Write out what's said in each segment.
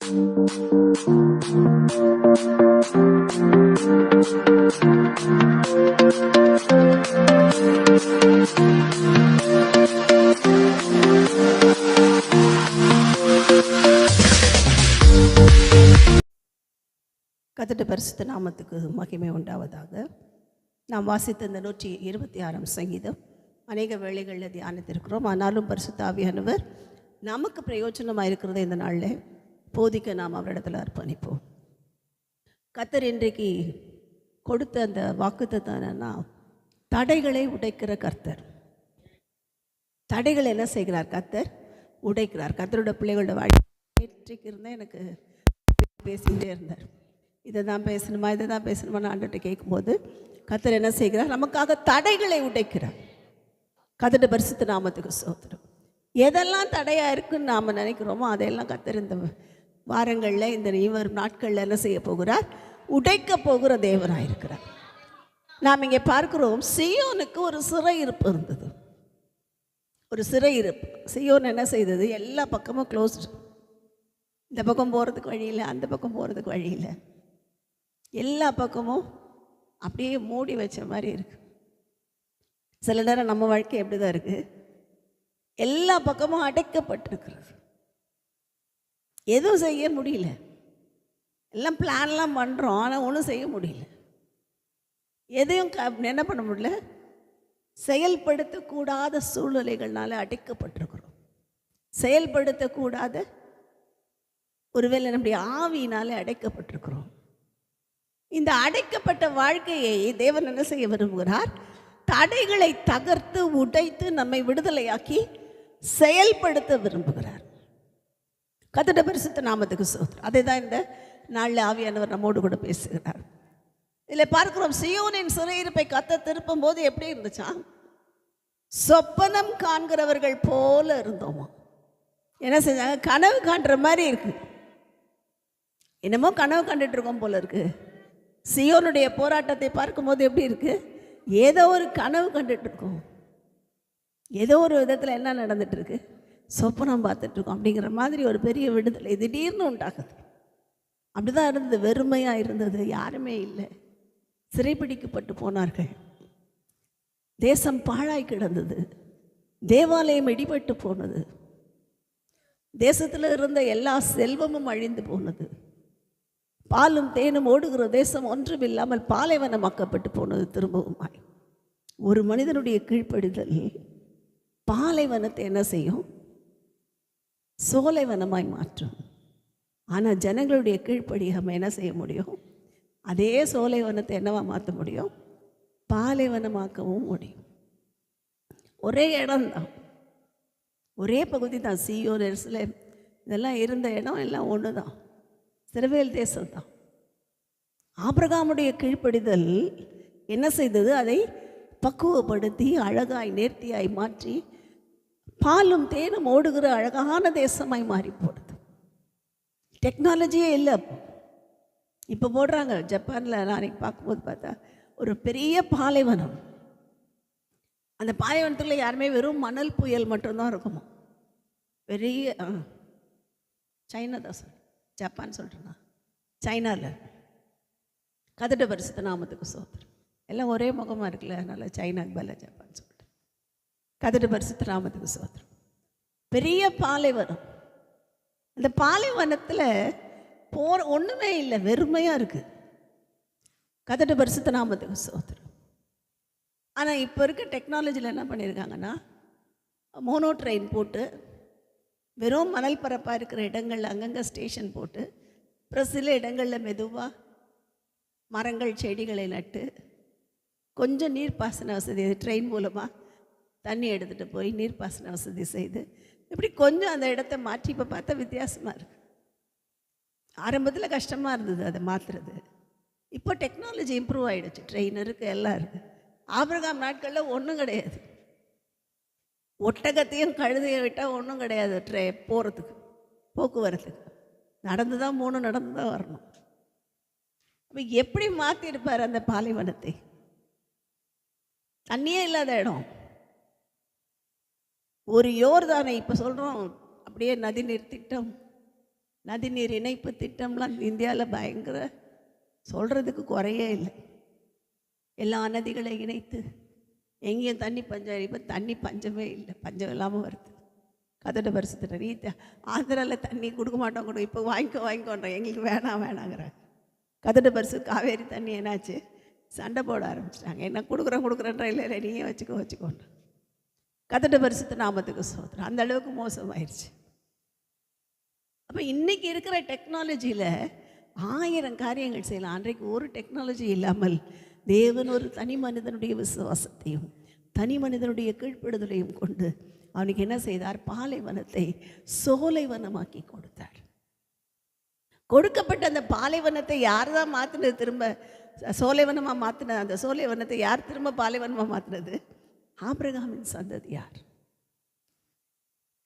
கர்த்தருடைய பரிசுத்த நாமத்துக்கு மகிமை உண்டாவதாக. நாம் வாசித்த இந்த 126 சங்கீதம் அநேக வேளைகளில் தியானித்திருக்கிறோம். ஆனாலும் பரிசுத்த ஆவியானவர் நமக்கு பிரயோஜனமாக இருக்கிறத இந்த நாளில் போதிக்க நாம் அவரிடத்தில் அர்ப்பணிப்போம். கர்த்தர் இன்றைக்கு கொடுத்த அந்த வாக்குத்தத்தம் என்னன்னா, தடைகளை உடைக்கிற கர்த்தர். தடைகள் என்ன செய்கிறார்? கர்த்தர் உடைக்கிறார். கர்த்தரோட பிள்ளைகளோட வாழ்க்கை இருந்தால் எனக்கு பேசிக்கிட்டே இருந்தார். இதை தான் பேசணுமா இதை தான் பேசணுமான்னு ஆண்டுகிட்ட கேட்கும்போது கர்த்தர் என்ன செய்கிறார்? நமக்காக தடைகளை உடைக்கிறார். கர்த்தருடைய பரிசுத்த நாமத்துக்கு ஸ்தோத்திரம். எதெல்லாம் தடையாக இருக்குன்னு நாம் நினைக்கிறோமோ அதையெல்லாம் கர்த்தர் இந்த வாரங்களில் இந்த வரும் நாட்களில் என்ன செய்ய போகிறார்? உடைக்க போகிற தேவனாக இருக்கிறார். நாம் இங்கே பார்க்கிறோம், சீயோனுக்கு ஒரு சிறையிருப்பு இருந்தது. ஒரு சிறையிருப்பு. சீயோன் என்ன செய்தது? எல்லா பக்கமும் க்ளோஸ்டு. இந்த பக்கம் போகிறதுக்கு வழி இல்லை, அந்த பக்கம் போகிறதுக்கு வழி இல்லை. எல்லா பக்கமும் அப்படியே மூடி வச்ச மாதிரி இருக்கு. சில நேரம் நம்ம வாழ்க்கை எப்படி தான் இருக்குது? எல்லா பக்கமும் அடைக்கப்பட்டிருக்கிறது. எதுவும் செய்ய முடியல. எல்லாம் பிளான்லாம் பண்ணுறோம், ஆனால் ஒன்றும் செய்ய முடியல. எதையும் என்ன பண்ண முடியல? செயல்படுத்தக்கூடாத சூழ்நிலைகள்னால அடைக்கப்பட்டிருக்கிறோம். செயல்படுத்தக்கூடாத ஒருவேளை நம்முடைய ஆவியினாலே அடைக்கப்பட்டிருக்கிறோம். இந்த அடைக்கப்பட்ட வாழ்க்கையை தேவன் என்ன செய்ய விரும்புகிறார்? தடைகளை தகர்த்து உடைத்து நம்மை விடுதலையாக்கி செயல்படுத்த விரும்புகிறார். கர்த்தருடைய பரிசுத்த நாமத்துக்கு ஸ்தோத்திரம். அதை தான் இந்த நாளில் ஆவியானவர் நம்மோடு கூட பேசுகிறார். இதில் பார்க்கிறோம், சீயோனின் சிறையிருப்பை கர்த்தர் திருப்பும் போது எப்படி இருந்துச்சா? சொப்பனம் காண்கிறவர்கள் போல இருந்தோமா. என்ன செஞ்சாங்க? கனவு காண்ற மாதிரி இருக்கு. என்னமோ கனவு கண்டுட்டு இருக்கோம் போல இருக்கு. சீயோனுடைய போராட்டத்தை பார்க்கும்போது எப்படி இருக்கு? ஏதோ ஒரு கனவு கண்டுட்டு இருக்கோம். ஏதோ ஒரு விதத்தில் என்ன நடந்துட்டு இருக்கு? சொப்பனம் பார்த்துட்டு இருக்கோம் அப்படிங்கிற மாதிரி ஒரு பெரிய விடுதலை திடீர்னு உண்டாகுது. அப்படிதான் இருந்தது. வெறுமையாக இருந்தது. யாருமே இல்லை. சிறைப்பிடிக்கப்பட்டு போனார்கள். தேசம் பாழாய் கிடந்தது. தேவாலயம் இடிபட்டு போனது. தேசத்தில் இருந்த எல்லா செல்வமும் அழிந்து போனது. பாலும் தேனும் ஓடுகிற தேசம் ஒன்றுமில்லாமல் பாலைவனமாக்கப்பட்டு போனது. திரும்பவுமாய் ஒரு மனிதனுடைய கீழ்ப்படிதல் பாலைவனத்தை என்ன செய்யும்? சோலைவனமாய் மாற்றும். ஆனால் ஜனங்களுடைய கீழ்ப்படியாமல் என்ன செய்ய முடியும்? அதே சோலைவனத்தை என்னவா மாற்ற முடியும்? பாலைவனமாக்கவும் முடியும். ஒரே இடம்தான், ஒரே பகுதி தான். சீயோன், எருசலேம் இதெல்லாம் இருந்த இடம் எல்லாம் ஒன்று தான். இஸ்ரவேல் தேசம்தான். ஆபிரகாமுடைய கீழ்ப்படிதல் என்ன செய்தது? அதை பக்குவப்படுத்தி அழகாய் நேர்த்தியாய் மாற்றி பாலும் தேனும் ஓடுகிற அழகான தேசமாய் மாறி போடுது. டெக்னாலஜியே இல்லை. இப்போ போடுறாங்க. ஜப்பானில் நான் அன்றைக்கி பார்க்கும்போது பார்த்தா ஒரு பெரிய பாலைவனம். அந்த பாலைவனத்தில் யாருமே வெறும் மணல் புயல் மட்டும்தான் இருக்குமா. பெரிய சைனா தான் சொல், ஜப்பான் சொல்கிறேன்னா சைனாவில். கர்த்தருடைய பரிசுத்த நாமத்துக்கு ஸ்தோத்திரம். எல்லாம் ஒரே முகமாக இருக்குல்ல, அதனால் சைனாக்கு பதிலா ஜப்பான் சொல்லிட்டேன். கர்த்தருடைய பரிசுத்த நாமத்துக்கு ஸ்தோத்திரம். பெரிய பாலைவனம். அந்த பாலைவனத்தில் போகிற ஒன்றுமே இல்லை, வெறுமையாக இருக்குது. கர்த்தருடைய பரிசுத்த நாமத்துக்கு ஸ்தோத்திரம். ஆனால் இப்போ இருக்க டெக்னாலஜியில் என்ன பண்ணியிருக்காங்கன்னா, மோனோ ட்ரெயின் போட்டு வெறும் மணல் பரப்பாக இருக்கிற இடங்களில் அங்கங்கே ஸ்டேஷன் போட்டு, அப்புறம் சில இடங்களில் மெதுவாக மரங்கள் செடிகளை நட்டு கொஞ்சம் நீர்ப்பாசன வசதி ட்ரெயின் மூலமாக தண்ணி எடுத்துகிட்டு போய் நீர்ப்பாசன வசதி செய்து இப்படி கொஞ்சம் அந்த இடத்த மாற்றி இப்போ பார்த்தா வித்தியாசமாக இருக்குது. ஆரம்பத்தில் கஷ்டமாக இருந்தது அதை மாற்றுறது. இப்போ டெக்னாலஜி இம்ப்ரூவ் ஆகிடுச்சு. ட்ரெயின் இருக்குது, எல்லாம் இருக்குது. ஆபிரகாம் நாட்களில் ஒன்றும் கிடையாது. ஒட்டகத்தையும் கழுதையை விட்டால் ஒன்றும் கிடையாது. போகிறதுக்கு போக்குவரத்துக்கு நடந்து தான் போகணும், நடந்து தான் வரணும். அப்போ எப்படி மாற்றிருப்பார் அந்த பாலைவனத்தை? தண்ணியே இல்லாத இடம். ஒரு யோர்தானை இப்போ சொல்கிறோம் அப்படியே நதி நீர் திட்டம் நதிநீர் இணைப்பு திட்டம்லாம் இந்தியாவில் பயங்கர சொல்கிறதுக்கு குறையே இல்லை. எல்லா நதிகளை இணைத்து எங்கேயும் தண்ணி பஞ்சம். இப்போ தண்ணி பஞ்சமே இல்லை, பஞ்சம் இல்லாமல் வருது. கதட பரிசுத்த நீ ஆந்திராவில் தண்ணி கொடுக்க மாட்டோம், இப்போ வாங்கிக்கோன்றோம், எங்களுக்கு வேணாங்கிறாங்க. கதட பரிசு காவேரி தண்ணி என்னாச்சு, சண்டை போட ஆரம்பிச்சிட்டாங்க. என்ன கொடுக்குறேன்ற இல்லை, நீயே வச்சுக்கோன்ற. கதட பரிசுத்த நாமத்துக்கு சோதரம். அந்த அளவுக்கு மோசமாயிருச்சு. அப்போ இன்றைக்கி இருக்கிற டெக்னாலஜியில் 1000 காரியங்கள் செய்யலாம். அன்றைக்கு ஒரு டெக்னாலஜி இல்லாமல் தேவன் ஒரு தனி மனிதனுடைய விசுவாசத்தையும் தனி மனிதனுடைய கீழ்ப்படுதலையும் கொண்டு அவனுக்கு என்ன செய்தார்? பாலைவனத்தை சோலைவனமாக்கி கொடுத்தார். கொடுக்கப்பட்ட அந்த பாலைவனத்தை யார் தான் மாற்றினது? திரும்ப சோலைவனமாக மாற்றினது. அந்த சோலைவனத்தை யார் திரும்ப பாலைவனமாக மாற்றினது? ஆபிரகாமின் சந்ததியார்.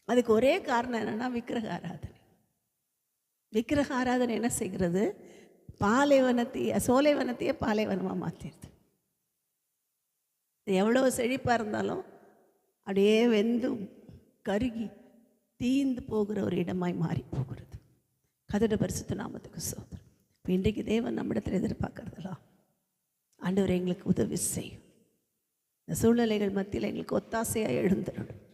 அதுக்கு ஒரே காரணம் என்னென்னா விக்கிரக ஆராதனை. விக்கிரக ஆராதனை என்ன செய்கிறது? சோலைவனத்தையே பாலைவனமாக மாற்றிடுது. எவ்வளோ செழிப்பாக இருந்தாலும் அப்படியே வெந்து கருகி தீந்து போகிற ஒரு இடமாய் மாறி போகிறது. கதட பரிசுத்த நாமத்துக்கு சோதரம். இப்போ இன்றைக்கு தேவன் நம்மிடத்தில் எதிர்பார்க்கறதெல்லாம், ஆண்டவர் எங்களுக்கு உதவி செய்யும், இந்த சூழ்நிலைகள் மத்தியில் எங்களுக்கு ஒத்தாசையாக எழுந்துடணும்.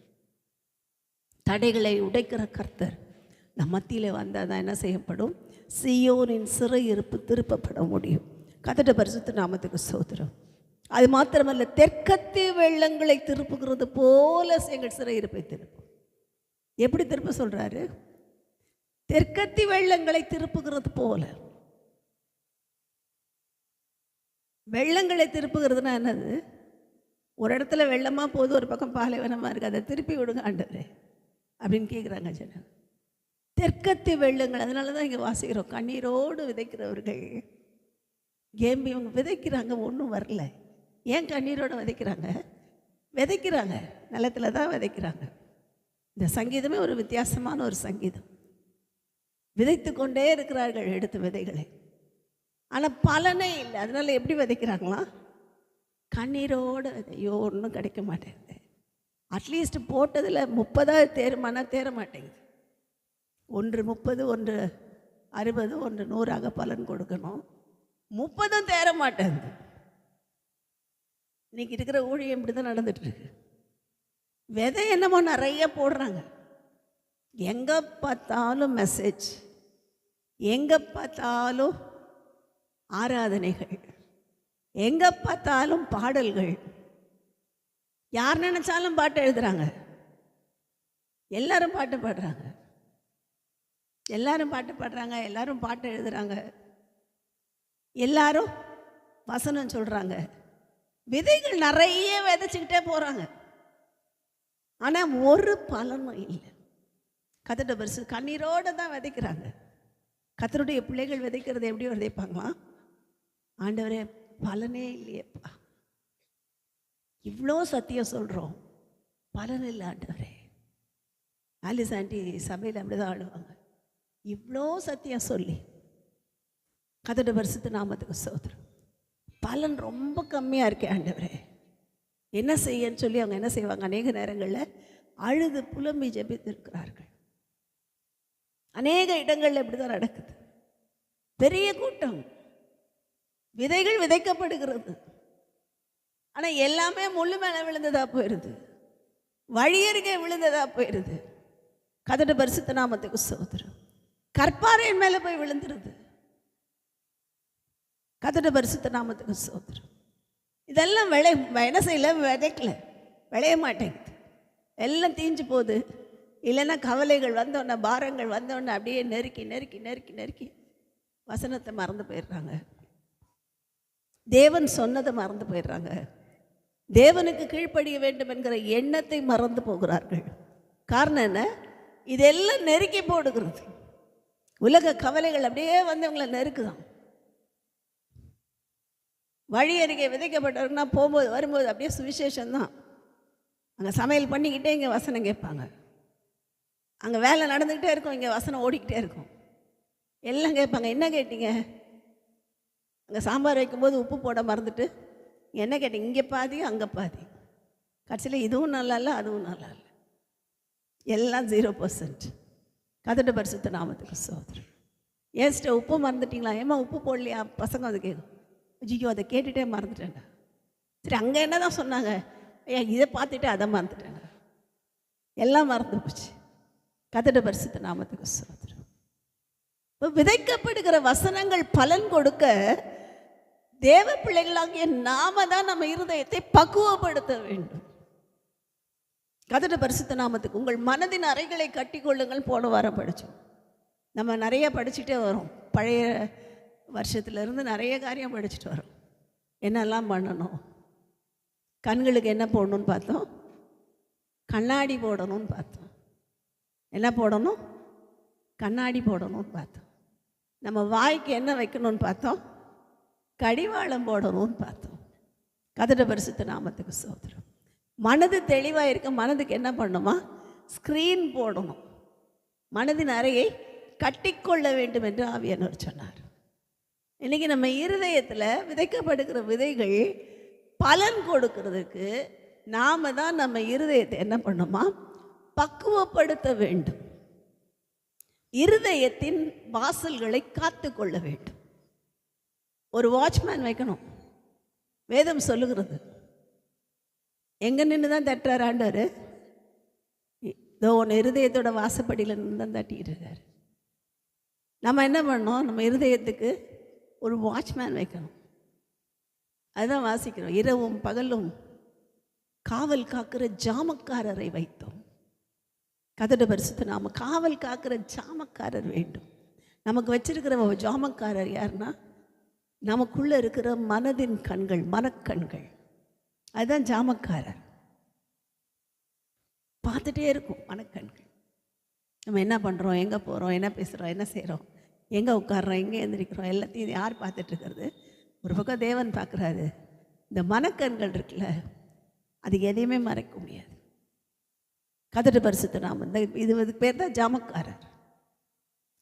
தடைகளை உடைக்கிற கர்த்தர் நம் மத்தியில் வந்தால் தான் என்ன செய்யப்படும்? சீயோனின் சிறையிருப்பு திருப்பப்பட முடியும். கதட பரிசுத்த நாமத்துக்கு சோதரம். அது மாத்திரமல்ல, தெற்கத்தி வெள்ளங்களை திருப்புகிறது போல எங்கள் சிறையிருப்பை திருப்பும். எப்படி திருப்ப சொல்றாரு? தெற்கத்தி வெள்ளங்களை திருப்புகிறது போல. வெள்ளங்களை திருப்புகிறதுனா என்னது? ஒரு இடத்துல வெள்ளமாக போது, ஒரு பக்கம் பாலைவனமாக இருக்குது, அதை திருப்பி விடுங்க ஆண்டவரே அப்படின்னு கேட்குறாங்க ஜனம். தெற்கத்தி வெள்ளங்கள். அதனால தான் இங்கே வாசிக்கிறோம், கண்ணீரோடு விதைக்கிறவர்கள் ஏம்பி இவங்க விதைக்கிறாங்க, ஒன்றும் வரல. ஏன் கண்ணீரோடு விதைக்கிறாங்க? நிலத்தில் தான் விதைக்கிறாங்க. இந்த சங்கீதமே ஒரு வித்தியாசமான ஒரு சங்கீதம். விதைத்து கொண்டே இருக்கிறார்கள் எடுத்த விதைகளை, ஆனால் பலனே இல்லை. அதனால எப்படி விதைக்கிறாங்களாம்? கண்ணீரோடு ஐயோ ஒன்றும் கிடைக்க மாட்டேங்குது. அட்லீஸ்ட் போட்டதில் 30 தேருமானா தேர மாட்டேங்குது. ஒன்று 30, ஒன்று 60, ஒன்று 100 பலன் கொடுக்கணும். 30 தேர மாட்டேங்குது. இன்னைக்கு இருக்கிற ஊழியம் இப்படி தான் நடந்துட்டு இருக்கு. விதை என்னமோ நிறைய போடுறாங்க, எங்கே பார்த்தாலும் மெசேஜ், எங்கே பார்த்தாலும் ஆராதனைகள், எங்கே பார்த்தாலும் பாடல்கள். யார் நினைச்சாலும் பாட்டு எழுதுறாங்க, எல்லாரும் பாட்டு பாடுறாங்க, எல்லாரும் பாட்டு எழுதுறாங்க, எல்லாரும் வசனம் சொல்கிறாங்க. விதைகள் நிறைய விதைச்சிக்கிட்டே போகிறாங்க, ஆனால் ஒரு பலனும் இல்லை. கதட பரிசு கண்ணீரோடு தான் விதைக்கிறாங்க. கர்த்தருடைய பிள்ளைகள் விதைக்கிறது எப்படி விதைப்பாங்களாம்? ஆண்டவரே பலனே இல்லையேப்பா, இவ்வளோ சத்தியம் சொல்கிறோம், பலன் இல்லை ஆண்டவரே. ஆலிஸ் ஆண்டி சபையில் அப்படி தான் ஆடுவாங்க. இவ்வளோ சத்தியம் சொல்லி கதட பரிசுத்த நாமத்துக்கு சோதரம், பலன் ரொம்ப கம்மியாக இருக்கே ஆண்டவரே, என்ன செய்யன்னு சொல்லி அவங்க என்ன செய்வாங்க? அநேக நேரங்களில் அழுது புலம்பி ஜெபித்திருக்கிறார்கள். அநேக இடங்களில் இப்படி தான் நடக்குது. பெரிய கூட்டம், விதைகள் விதைக்கப்படுகிறது, ஆனால் எல்லாமே முள்ளு மேலே விழுந்ததா போயிடுது, வழியருகே விழுந்ததா போயிடுது. கதட பரிசுத்த நாமத்துக்கு சோதரம். கற்பாறையின் மேலே போய் விழுந்துருது. கதட பரிசுத்த நாமத்துக்கு சோதரம். இதெல்லாம் என்ன செய்யல? விதைக்கல, விளைய மாட்டேங்குது, எல்லாம் தீஞ்சு போகுது. இல்லைன்னா கவலைகள் வந்தோடனே, பாரங்கள் வந்தோடனே அப்படியே நெருக்கி நெருக்கி நெருக்கி நெருக்கி வசனத்தை மறந்து போயிடுறாங்க, தேவன் சொன்னதை மறந்து போயிடுறாங்க, தேவனுக்கு கீழ்ப்படிய வேண்டும் என்கிற எண்ணத்தை மறந்து போகிறார்கள். காரணம் என்ன? இதெல்லாம் நெருக்கி போடுகிறது. உலக கவலைகள் அப்படியே வந்து அவங்களை நெருக்குதான். வழி அருகே விதைக்கப்பட்டவர்கள்னா போகும்போது வரும்போது அப்படியே சுவிசேஷம்தான். அங்கே சமையல் பண்ணிக்கிட்டே இங்கே வசனம் கேட்பாங்க, அங்கே வேலை நடந்துக்கிட்டே இருக்கும், இங்கே வசனம் ஓடிக்கிட்டே இருக்கும், எல்லாம் கேட்பாங்க. என்ன கேட்டீங்க? அங்கே சாம்பார் வைக்கும்போது உப்பு போட மறந்துட்டு என்ன கேட்டீங்க? இங்கே பாதி அங்கே பாதி, கடைசியில் இதுவும் நல்லா இல்லை அதுவும் நல்லா இல்லை, எல்லாம் 0%. கதட்ட பரிசுத்த நாமத்துக்கு ஸ்தோத்திரம். ஏன்ஸ்ட உப்பு மறந்துட்டீங்களா? ஏமா உப்பு போடலையா? பசங்க அதை கேட்கும். ஐயோ அதை கேட்டுகிட்டே மறந்துட்டேன்டா. சரி அங்கே என்ன தான் சொன்னாங்க? ஏன் இதை பார்த்துட்டு அதை மறந்துட்டேன்டா. எல்லாம் மறந்து போச்சு. கதட்ட பரிசுத்த நாமத்துக்கு ஸ்தோத்திரம். இப்போ விதைக்கப்படுகிற வசனங்கள் பலன் கொடுக்க தேவ பிள்ளைகளாகிய நாம தான் நம்ம இருதயத்தை பக்குவப்படுத்த வேண்டும். கதட்ட பரிசுத்த நாமத்துக்கு. உங்கள் மனதின் அறைகளை கட்டி கொள்ளுங்கள் போன வாரம் படித்தோம். நம்ம நிறைய படிச்சுட்டே வரோம். பழைய வருஷத்துலேருந்து நிறைய காரியம் படிச்சுட்டு வரோம். என்னெல்லாம் பண்ணணும்? கண்களுக்கு என்ன போடணும்னு பார்த்தோம். கண்ணாடி போடணும்னு பார்த்தோம். என்ன போடணும்? கண்ணாடி போடணும்னு பார்த்தோம். நம்ம வாய்க்கு என்ன வைக்கணும்னு பார்த்தோம். கடிவாளம் போடணும்னு பார்த்தோம். கதட்ட பரிசுத்த நாமத்துக்கு ஸ்தோத்திரம். மனது தெளிவாக இருக்க மனதுக்கு என்ன பண்ணணுமா? ஸ்க்ரீன் போடணும். மனதின் அறையை கட்டிக்கொள்ள வேண்டும் என்று ஆவியானவர் சொன்னார். இன்றைக்கி நம்ம இருதயத்தில் விதைக்கப்படுகிற விதைகள் பலன் கொடுக்கிறதுக்கு நாம் தான் நம்ம இருதயத்தை என்ன பண்ணணுமா? பக்குவப்படுத்த வேண்டும். இருதயத்தின் வாசல்களை காத்து கொள்ள வேண்டும். ஒரு வாட்ச்மேன் வைக்கணும். வேதம் சொல்லுகிறது. எங்கே நின்று தான் தட்டுறாரு ஆண்டவர்? இதோ ஒன்று இருதயத்தோட வாசப்படியில் நின்று தான் தட்டிக்கிட்டு இருக்காரு. நம்ம என்ன பண்ணோம்? நம்ம இருதயத்துக்கு ஒரு வாட்ச்மேன் வைக்கணும். அதுதான் வாசிக்கிறோம். இரவும் பகலும் காவல் காக்கிற ஜாமக்காரரை வைத்தோம். கதட்ட பரிசுத்த நாம. காவல் காக்கிற ஜாமக்காரர் வேண்டும். நமக்கு வச்சிருக்கிற ஜாமக்காரர் யாருன்னா, நமக்குள்ளே இருக்கிற மனதின் கண்கள், மனக்கண்கள். அதுதான் ஜாமக்காரர். பார்த்துட்டே இருக்கும் மனக்கண்கள். நம்ம என்ன பண்ணுறோம், எங்கே போகிறோம், என்ன பேசுகிறோம், என்ன செய்கிறோம், எங்கே உட்காடுறோம், எங்கே எழுந்திரிக்கிறோம், எல்லாத்தையும் யார் பார்த்துட்ருக்கிறது? ஒரு பக்கம் தேவன் பார்க்குறாரு. இந்த மனக்கண்கள் இருக்குல்ல, அது எதையுமே மறைக்க முடியாது. கதட்ட பரிசுத்த நாம. இது பேர் தான் ஜாமக்காரர்.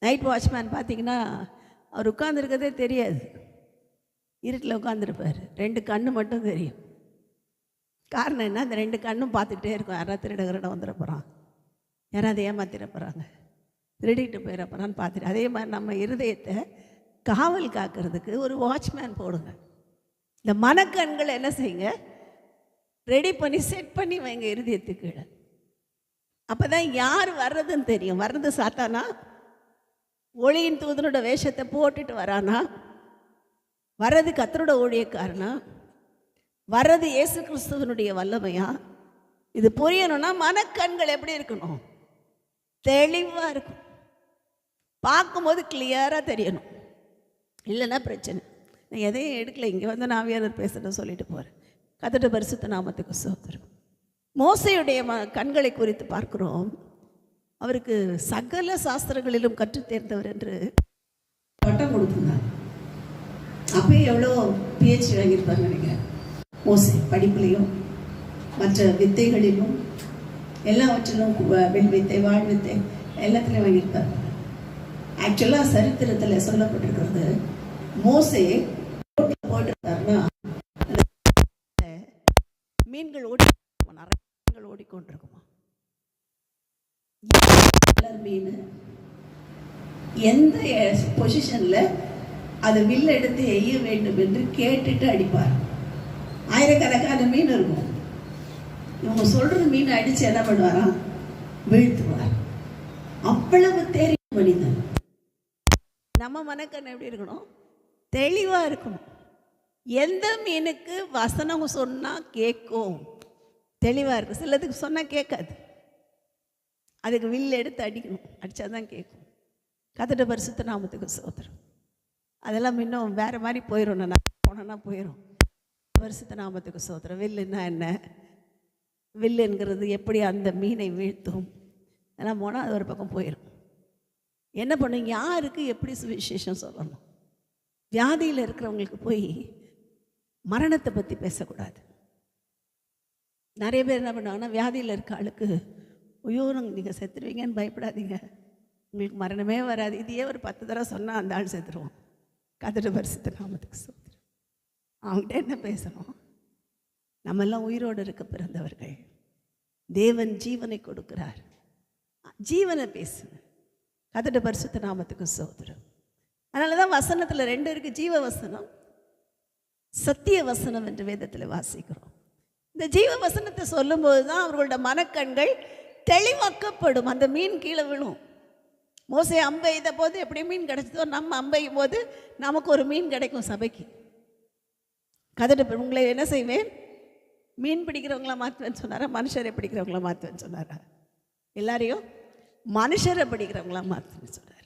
நைட் வாட்ச்மேன் பார்த்தீங்கன்னா அவர் உட்கார்ந்துருக்கதே தெரியாது. இருட்டில் உட்காந்துருப்பார். 2 கண்ணு மட்டும் தெரியும். காரணம் என்ன? அந்த 2 கண்ணும் பார்த்துக்கிட்டே இருக்கும். யாராவது திருடகிரடம் வந்துட போகிறான், யாராவது ஏமாத்திட போகிறாங்க, திருடிட்டு போயிட போகிறான்னு பார்த்துட்டு. அதே மாதிரி நம்ம இருதயத்தை காவல் காக்கிறதுக்கு ஒரு வாட்ச்மேன் போடுங்க. இந்த மனக்கண்களை என்ன செய்யுங்க? ரெடி பண்ணி செட் பண்ணி வைங்க இருதயத்துக்கு. அப்போ தான் யார் வர்றதுன்னு தெரியும். வர்றது சாத்தானா? ஒளியின் தூதனோட வேஷத்தை போட்டுட்டு வரானா? வர்றது கர்த்தரோட ஊழியக்காரனா? வர்றது இயேசு கிறிஸ்துவனுடைய வல்லமையா? இது புரியணும்னா மனக்கண்கள் எப்படி இருக்கணும்? தெளிவாக இருக்கும். பார்க்கும்போது கிளியராக தெரியணும். இல்லைன்னா பிரச்சனை. நான் எதையும் எடுக்கல, இங்கே வந்து நான் ஆவியானவர் பேசுகிறேன்னு சொல்லிட்டு போகிறேன். கர்த்தருடைய பரிசுத்த நாமத்துக்கு ஸ்தோத்திரம். மோசேயுடைய கண்களை குறித்து பார்க்கிறோம். அவருக்கு சகல சாஸ்திரங்களிலும் கற்றுத் தேர்ந்தவர் என்று பட்டம் கொடுத்துருந்தார். அப்பயே எவ்வளோ PhD வாங்கியிருப்பார் நினைக்கிறேன். மோசே படிப்புலையும் மற்ற வித்தைகளிலும் எல்லாவற்றிலும், வில் வித்தை, வாழ் வித்தை எல்லாத்துலேயும் வாங்கியிருப்பார். ஆக்சுவலாக சரித்திரத்தில் சொல்லப்பட்டிருக்கிறது, மோசே போட்டிருக்காருன்னா மீன்கள் நிறைய மீன்கள் ஓடிக்கொண்டிருக்குமா. மீன் எந்த பொசிஷனில் அதை வில்ல எடுத்து எய்ய வேண்டும் என்று கேட்டுட்டு அடிப்பார். ஆயிரக்கணக்கான மீன் இருக்கும். இவங்க சொல்றது மீன் அடிச்சு என்ன பண்ணுவாராம்? வீழ்த்துவார். அவ்வளவு தெரியும் மனிதன். நம்ம மனக்கண்ணு எப்படி இருக்கணும்? தெளிவா இருக்கணும். எந்த மீனுக்கு வசனம் சொன்னா கேட்கும், தெளிவா இருக்கு. சிலதுக்கு சொன்னா கேட்காது. அதுக்கு வில்ல எடுத்து அடிக்கணும், அடிச்சாதான் கேட்கும். கர்த்தருடைய பரிசுத்த நாமத்துக்கு ஸ்தோத்திரம். அதெல்லாம் இன்னும் வேற மாதிரி போயிடும். நான் போனேன்னா போயிடும். பரிசுத்த நாமத்துக்கு ஸ்தோத்திரம். வில்லுன்னா என்ன? வில்லுங்கிறது எப்படி அந்த மீனை வீழ்த்தும், அதெல்லாம் போனால் அது ஒரு பக்கம் போயிடும். என்ன பண்ணும்? யாருக்கு எப்படி சுவிசேஷம் சொல்லணும்? வியாதியில் இருக்கிறவங்களுக்கு போய் மரணத்தை பற்றி பேசக்கூடாது. நிறைய பேர் என்ன பண்ணுவாங்கன்னா, வியாதியில் இருக்க ஆளுக்கு, ஐயோ நீங்கள் செத்துருவீங்கன்னு பயப்படாதீங்க, உங்களுக்கு மரணமே வராது, இதையே ஒரு 10 தடவை சொன்னால் அந்த ஆள் செத்துருவோம். கர்த்தருடைய பரிசுத்த நாமத்துக்கு ஸ்தோத்திரம். அவங்ககிட்ட என்ன பேசணும்? நம்மெல்லாம் உயிரோடு இருக்க பிறந்தவர்கள். தேவன் ஜீவனை கொடுக்கிறார். ஜீவனை பேசுங்க. கர்த்தருடைய பரிசுத்த நாமத்துக்கு ஸ்தோத்திரம். அதனால தான் வசனத்தில் 2 இருக்கு, ஜீவ வசனம், சத்திய வசனம் என்று வேதத்தில் வாசிக்கிறோம். இந்த ஜீவ வசனத்தை சொல்லும்போது தான் அவர்களோட மனக்கண்கள் தெளிவாக்கப்படும். அந்த மீன் கீழே விழும். மோசே அம்பை எய்த போது எப்படி மீன் கிடைச்சதோ, நம்ம அம்பையும் போது நமக்கு ஒரு மீன் கிடைக்கும் சபைக்கு. கதட்டு உங்களை என்ன செய்வேன், மீன் பிடிக்கிறவங்கள மாற்றுவேன்னு சொன்னாரா, மனுஷரை பிடிக்கிறவங்கள மாற்றுவேன்னு சொன்னாரா? எல்லாரையும் மனுஷரை பிடிக்கிறவங்களா மாற்றுவேன்னு சொன்னார்.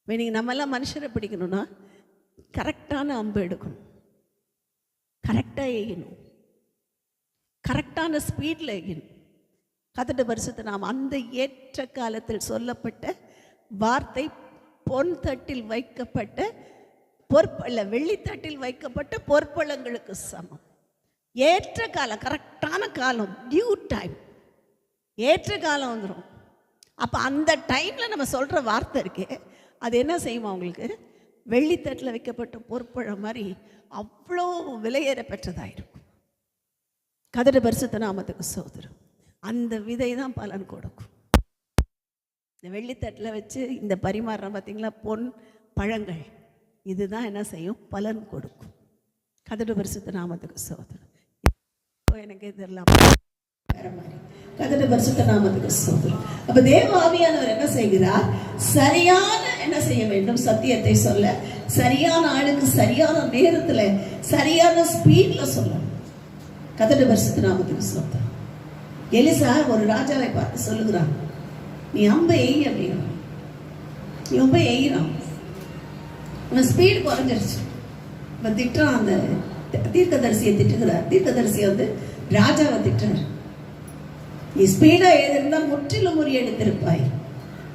நீங்கள் நம்மெல்லாம் மனுஷரை பிடிக்கணும்னா கரெக்டான அம்பு எடுக்கணும், கரெக்டாக எய்யணும், கரெக்டான ஸ்பீடில் எய்யணும். கதட்டு பரிசுத்த நாம் அந்த ஏற்ற காலத்தில் சொல்லப்பட்ட வார்த்தை பொன் தட்டில் வைக்கப்பட்ட வெள்ளித்தட்டில் வைக்கப்பட்ட பொற்பழங்களுக்கு சமம். ஏற்ற காலம், கரெக்டான காலம், டியூ டைம், ஏற்ற காலம் வந்துடும். அப்போ அந்த டைமில் நம்ம சொல்கிற வார்த்தை இருக்கே, அது என்ன செய்யுமா உங்களுக்கு, வெள்ளித்தட்டில் வைக்கப்பட்ட பொற்பழம் மாதிரி அவ்வளோ விலையேற பெற்றதாக இருக்கும். கதட்டு பரிசுத்த நாமத்துக்கு ஸ்தோத்திரம். அந்த விதை தான் பலன் கொடுக்கும். இந்த வெள்ளித்தட்டில் வச்சு இந்த பரிமாறுறோம் பார்த்தீங்களா, பொன் பழங்கள், இதுதான் என்ன செய்யும், பலன் கொடுக்கும். கதட்டு பரிசுத்த நாமத்துக்கு ஸ்தோத்திரம். எனக்கு தெரியல, வேற மாதிரி. கதட்டு பரிசுத்த நாமத்துக்கு ஸ்தோத்திரம். அப்ப தேவ ஆவியானவர் என்ன செய்கிறார், சரியான என்ன செய்ய வேண்டும், சத்தியத்தை சொல்ல, சரியான ஆளுக்கு சரியான நேரத்துல சரியான ஸ்பீட்ல சொல்லணும். கதட்டு பரிசுத்த நாமத்துக்கு ஸ்தோத்திரம். எலிசா ஒரு ராஜாவை பார்த்து சொல்லுகிறான், நீ அம்பை எய் அப்படிங்கிறான். நீ அம்பை எய்கிறான், அவன் ஸ்பீடு குறைஞ்சிருச்சு. அவன் திட்டுறான், அந்த தீர்க்கதரிசியை திட்டுகிறார். தீர்க்கதரிசியை வந்து ராஜாவை திட்டுறார். நீ ஸ்பீடா எழுதிருந்தா முற்றிலும் முறியடித்திருப்பாய்,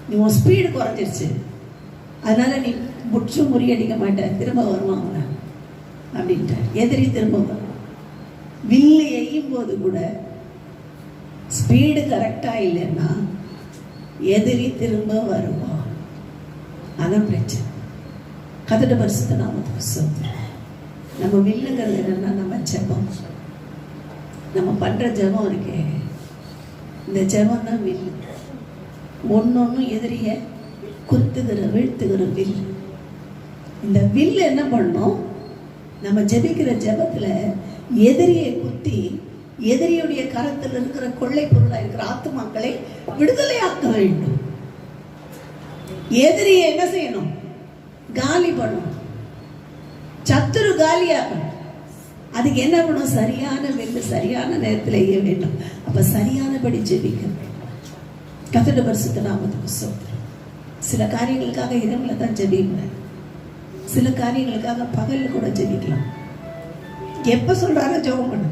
நீ உன் ஸ்பீடு குறைஞ்சிருச்சு, அதனால நீ முற்றும் முறியடிக்க மாட்ட, திரும்ப வருவான் அவன் அப்படின்ட்டார். எதிரி திரும்ப வருவான். வில்லு எய்யும் போது கூட ஸ்பீடு கரெக்டா இல்லைன்னா எதிரி திரும்ப வருவான். அதான் பிரச்சனை. கதட்டு பரிசுத்த நாமத்துக்கு ஸ்தோத்திரம். நம்ம வில்லுங்கிறது என்னன்னா நம்ம ஜெபம், நம்ம பண்ற ஜெபம் இருக்கே, இந்த ஜெபம் தான் வில்லு. ஒன்னொன்னும் எதிரிய குத்துகிற வீழ்த்துகிற வில்லு. இந்த வில்லு என்ன பண்ணும், நம்ம ஜெபிக்கிற ஜெபத்துல எதிரியை குத்தி எதிரியுடைய கரத்தில் இருக்கிற கொள்ளை பொருளா இருக்கிற ஆத்துமாக்களை விடுதலையாக்க வேண்டும். எதிரியை என்ன செய்யணும், காலி பண்ணணும், சத்துரு காலியாகணும். அதுக்கு என்ன பண்ணும், சரியான வெள்ளு சரியான நேரத்தில் எய்ய வேண்டும். அப்ப சரியானபடி ஜெபிக்க வேண்டும். கர்த்தருடைய பரிசுத்த நாமத்துக்கு ஸ்தோத்திரம். சில காரியங்களுக்காக இரவுல தான் ஜெபிக்கணும், சில காரியங்களுக்காக பகல்ல கூட ஜெபிக்கலாம். எப்ப சொல்றாங்க ஜெபம் பண்ணு,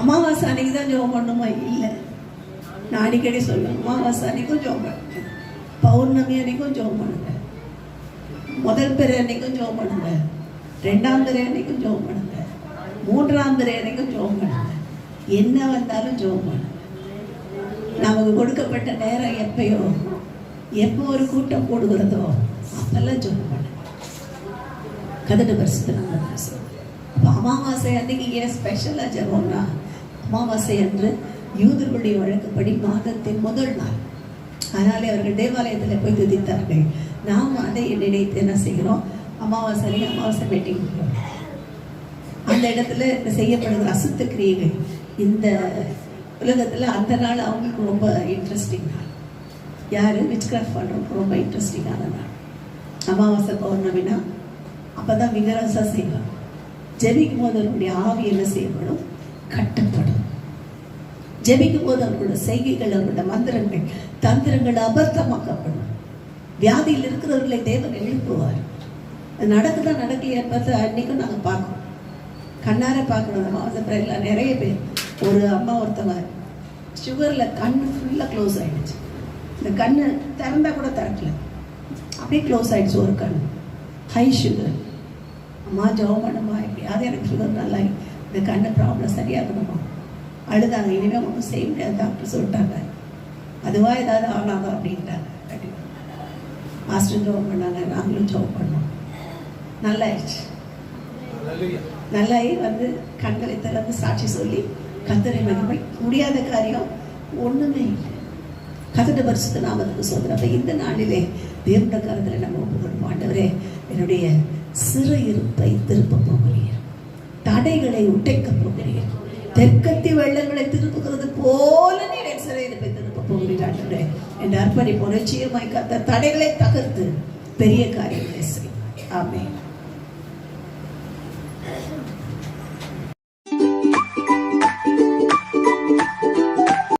அமாவாசை அன்னைக்கு தான் ஜெபம் பண்ணுமா? இல்லை, நான் அடிக்கடி சொல்லுவேன், அமாவாசை அன்னைக்கும் ஜெபம் பண்ணுங்க, பௌர்ணமி அன்னைக்கும் ஜெபம் பண்ணுங்க, முதல் பிறை அன்னைக்கும் ஜெபம் பண்ணுங்க, 2ஆம் பிறை அன்னைக்கும் ஜெபம் பண்ணுங்க, 3ஆம் பிறை அன்னைக்கும் ஜெபம் பண்ணுங்க. என்ன வந்தாலும் ஜெபம் பண்ணுங்க. நமக்கு கொடுக்கப்பட்ட நேரம் எப்போ ஒரு கூட்டம் போடுகிறதோ அப்பெல்லாம் ஜெபம் பண்ணுங்க. கதட்டு பரிசுத்த நாமத்துக்கு. அப்போ அமாவாசை அன்னைக்கு ஏன் ஸ்பெஷலா ஜெபம்னா, அமாவாசை அன்று யூதர்களுடைய வழக்கப்படி மாதத்தின் முதல் நாள், அதனாலே அவர்கள் தேவாலயத்தில் போய் துதித்தார்கள். நாம் அதை நினைத்து என்ன செய்கிறோம், அமாவாசை மீட்டிங் அந்த இடத்துல செய்யப்படுகிற அசுத்த கிரியைகள் இந்த உலகத்தில் அந்த நாள் அவங்களுக்கு ரொம்ப இன்ட்ரெஸ்டிங் நாள். யார் விச் கிராஃப்ட் பண்ணுறவங்க ரொம்ப இன்ட்ரெஸ்டிங்கான நாள். அமாவாசை பௌர்ணமினா அப்போ தான் விகரசா செய்வாங்க. ஜெபிக்கும் போது அவர்களுடைய ஆவி என்ன செய்யப்படும், கட்டப்படும். ஜெபிக்கும் போது அவர்களோட செய்கைகள், அவர்களோட மந்திரங்கள், தந்திரங்கள் அபர்த்தமாக்கப்படும். வியாதியில் இருக்கிறவர்களை தேவன் எழுப்புவார். அது நடக்குதான் நடக்கலையா பார்த்து அன்னைக்கும் நாங்கள் பார்க்கணும், கண்ணார பார்க்கணும். அந்த மாதத்தில் நிறைய பேர், ஒரு அம்மா ஒருத்தவங்க சுகரில் கண்ணு ஃபுல்லாக க்ளோஸ் ஆகிடுச்சு. இந்த கண்ணு திறந்தா கூட திறக்கல, அப்படியே க்ளோஸ் ஆகிடுச்சு ஒரு கண். High sugar. அம்மா ஜெபம் பண்ணுமா, எப்படியாவது எனக்கு சுகர் நல்லா இந்த கண்ணு ப்ராப்ளம் சரியாகணுமா. அழுதாங்க. இனிமேல் ஒன்றும் செய்ய முடியாது டாக்டர் சொல்லிட்டாங்க, அதுவாக ஏதாவது ஆகலாமா அப்படின்ட்டாங்க. மாஸ்டர் ஜெபம் பண்ணாங்க, நாங்களும் ஜெபம் பண்ணோம். நல்லாயிடுச்சு. நல்லாயி வந்து கண்களை திறந்து சாட்சி சொல்லி கர்த்தரை மகிமை. முடியாத காரியம் ஒன்றுமே இல்லை. கர்த்தருடைய பரிசுத்த நாமத்துக்கு சோதனை. அப்ப இந்த நாளிலே தேவனுடைய கரத்தில் நம்ம ஒப்புக்கொள்வோம். ஆண்டவரே, என்னுடைய சிறையிருப்பை திருப்ப போகிறீர், தடைகளை உடைக்க போகிறீர், தெற்கத்தி வெள்ளங்களை திருப்புகிறது போல நீர் என் சிறையிருப்பை திருப்ப போகிறீர் ஆண்டவரே என்று அர்ப்பணிப்போம். நிச்சயமாய் கர்த்தர் தடைகளை தகர்த்து பெரிய காரியங்களை செய்வார். ஆமென்.